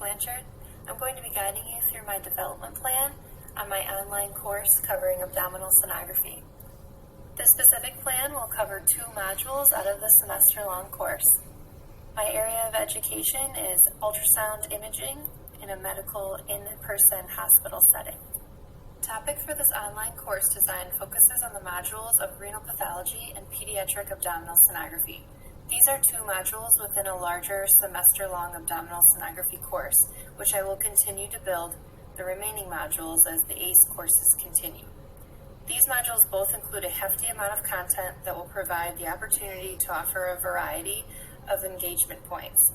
Blanchard. I'm going to be guiding you through my development plan on my online course covering abdominal sonography. This specific plan will cover 2 modules out of the semester-long course. My area of education is ultrasound imaging in a medical in-person hospital setting. The topic for this online course design focuses on the modules of renal pathology and pediatric abdominal sonography. These are 2 modules within a larger semester-long abdominal sonography course, which I will continue to build the remaining modules as the ACE courses continue. These modules both include a hefty amount of content that will provide the opportunity to offer a variety of engagement points,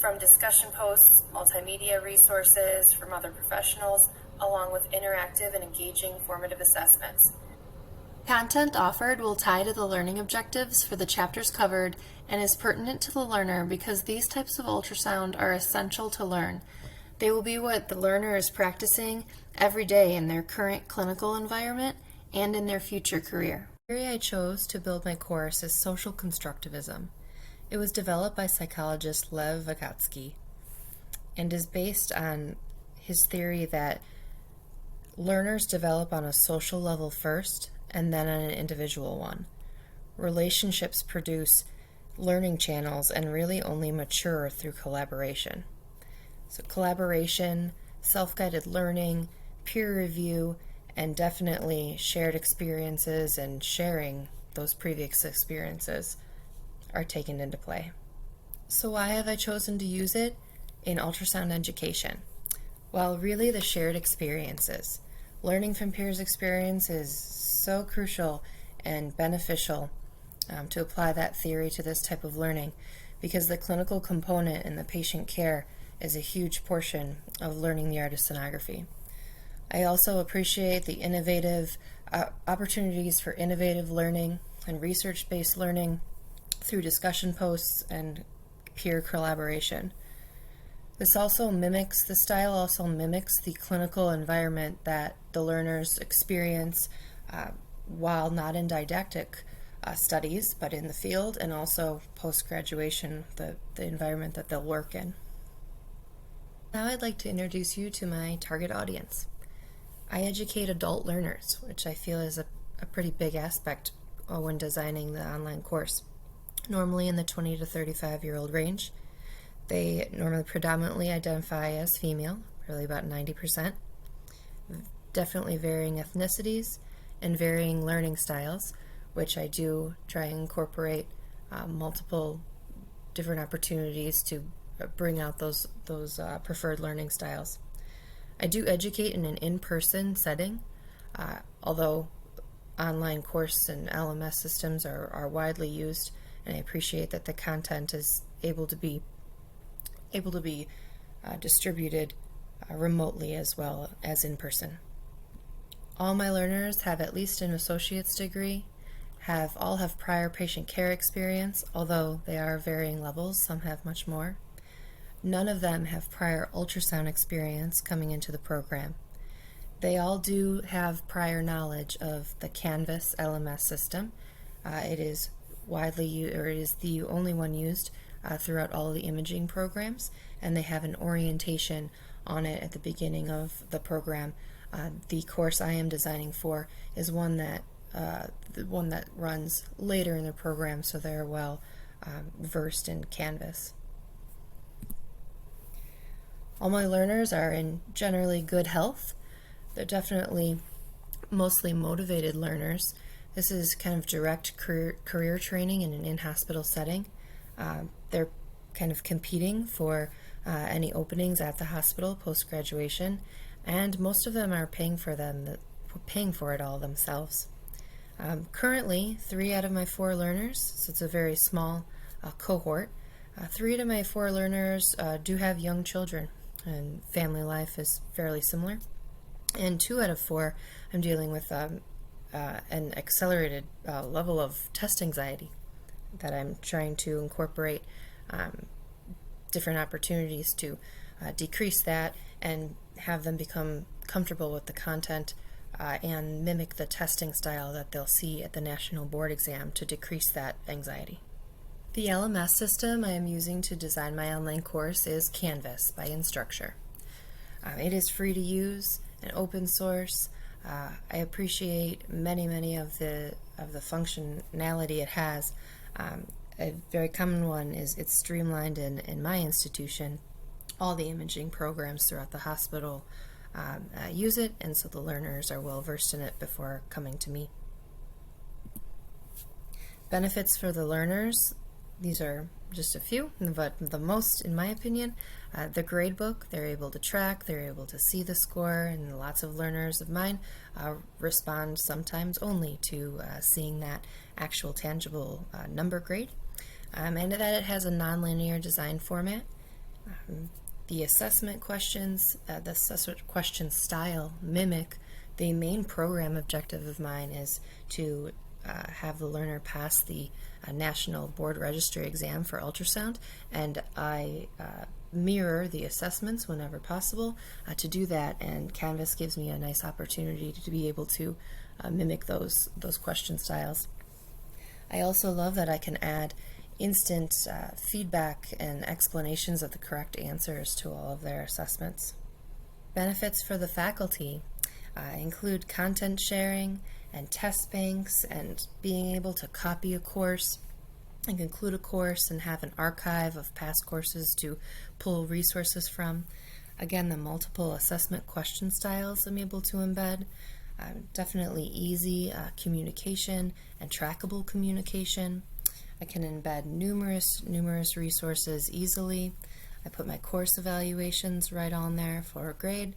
from discussion posts, multimedia resources from other professionals, along with interactive and engaging formative assessments. Content offered will tie to the learning objectives for the chapters covered and is pertinent to the learner because these types of ultrasound are essential to learn. They will be what the learner is practicing every day in their current clinical environment and in their future career. The theory I chose to build my course is social constructivism. It was developed by psychologist Lev Vygotsky and is based on his theory that learners develop on a social level first and then on an individual one. Relationships produce learning channels and really only mature through collaboration. So collaboration, self-guided learning, peer review, and definitely shared experiences and sharing those previous experiences are taken into play. So why have I chosen to use it in ultrasound education? Well, really the shared experiences. Learning from peers' experience is so crucial and beneficial to apply that theory to this type of learning because the clinical component in the patient care is a huge portion of learning the art of sonography. I also appreciate the innovative opportunities for innovative learning and research-based learning through discussion posts and peer collaboration. The style also mimics the clinical environment that the learners experience while not in didactic studies, but in the field and also post-graduation, the environment that they'll work in. Now I'd like to introduce you to my target audience. I educate adult learners, which I feel is a pretty big aspect when designing the online course. Normally in the 20 to 35-year-old range. They normally predominantly identify as female, really about 90%, definitely varying ethnicities and varying learning styles, which I do try and incorporate multiple different opportunities to bring out those preferred learning styles. I do educate in an in-person setting, although online course and LMS systems are widely used, and I appreciate that the content is able to be distributed remotely as well as in person. All my learners have at least an associate's degree, all have prior patient care experience, although they are varying levels, some have much more. None of them have prior ultrasound experience coming into the program. They all do have prior knowledge of the Canvas LMS system. It is the only one used throughout all of the imaging programs, and they have an orientation on it at the beginning of the program. The course I am designing for is the one that runs later in the program, so they're well versed in Canvas. All my learners are in generally good health. They're definitely mostly motivated learners. This is kind of direct career training in an in-hospital setting. They're kind of competing for any openings at the hospital post-graduation, and most of them are paying for it all themselves. Currently, 3 out of my 4 learners, so it's a very small cohort, 3 out of my 4 learners do have young children, and family life is fairly similar. And 2 out of 4, I'm dealing with an accelerated level of test anxiety that I'm trying to incorporate different opportunities to decrease that and have them become comfortable with the content and mimic the testing style that they'll see at the national board exam to decrease that anxiety. The LMS system I am using to design my online course is Canvas by Instructure. It is free to use and open source. I appreciate many of the functionality it has. A very common one is it's streamlined in my institution. All the imaging programs throughout the hospital use it, and so the learners are well versed in it before coming to me. Benefits for the learners, these are just a few, but the most, in my opinion, the gradebook. They're able to track, they're able to see the score, and lots of learners of mine respond sometimes only to seeing that actual tangible number grade. And that it has a nonlinear design format. The assessment questions, the assessment question style mimic the main program objective of mine is to have the learner pass the National Board Registry exam for ultrasound, and I mirror the assessments whenever possible to do that, and Canvas gives me a nice opportunity to be able to mimic those question styles. I also love that I can add instant feedback and explanations of the correct answers to all of their assessments. Benefits for the faculty include content sharing and test banks and being able to copy a course and conclude a course and have an archive of past courses to pull resources from. Again, the multiple assessment question styles I'm able to embed. Definitely easy communication and trackable communication. I can embed numerous resources easily. I put my course evaluations right on there for a grade.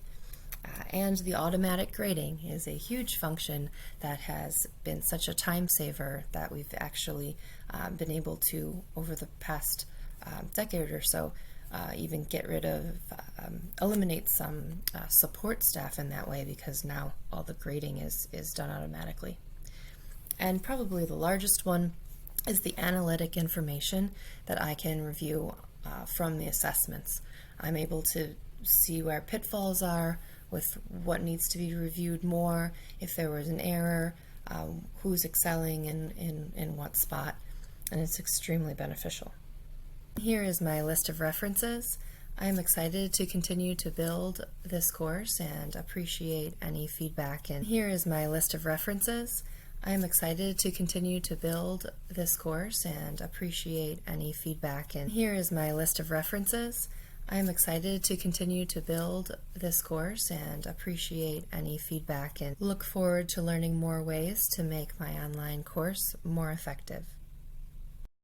And the automatic grading is a huge function that has been such a time saver that we've actually been able to, over the past decade or so, even get rid of, eliminate some support staff in that way, because now all the grading is done automatically. And probably the largest one is the analytic information that I can review from the assessments. I'm able to see where pitfalls are, with what needs to be reviewed more, if there was an error, who's excelling in what spot, and it's extremely beneficial. Here is my list of references. I am excited to continue to build this course and appreciate any feedback. And here is my list of references. I am excited to continue to build this course and appreciate any feedback. And here is my list of references. I am excited to continue to build this course and appreciate any feedback and look forward to learning more ways to make my online course more effective.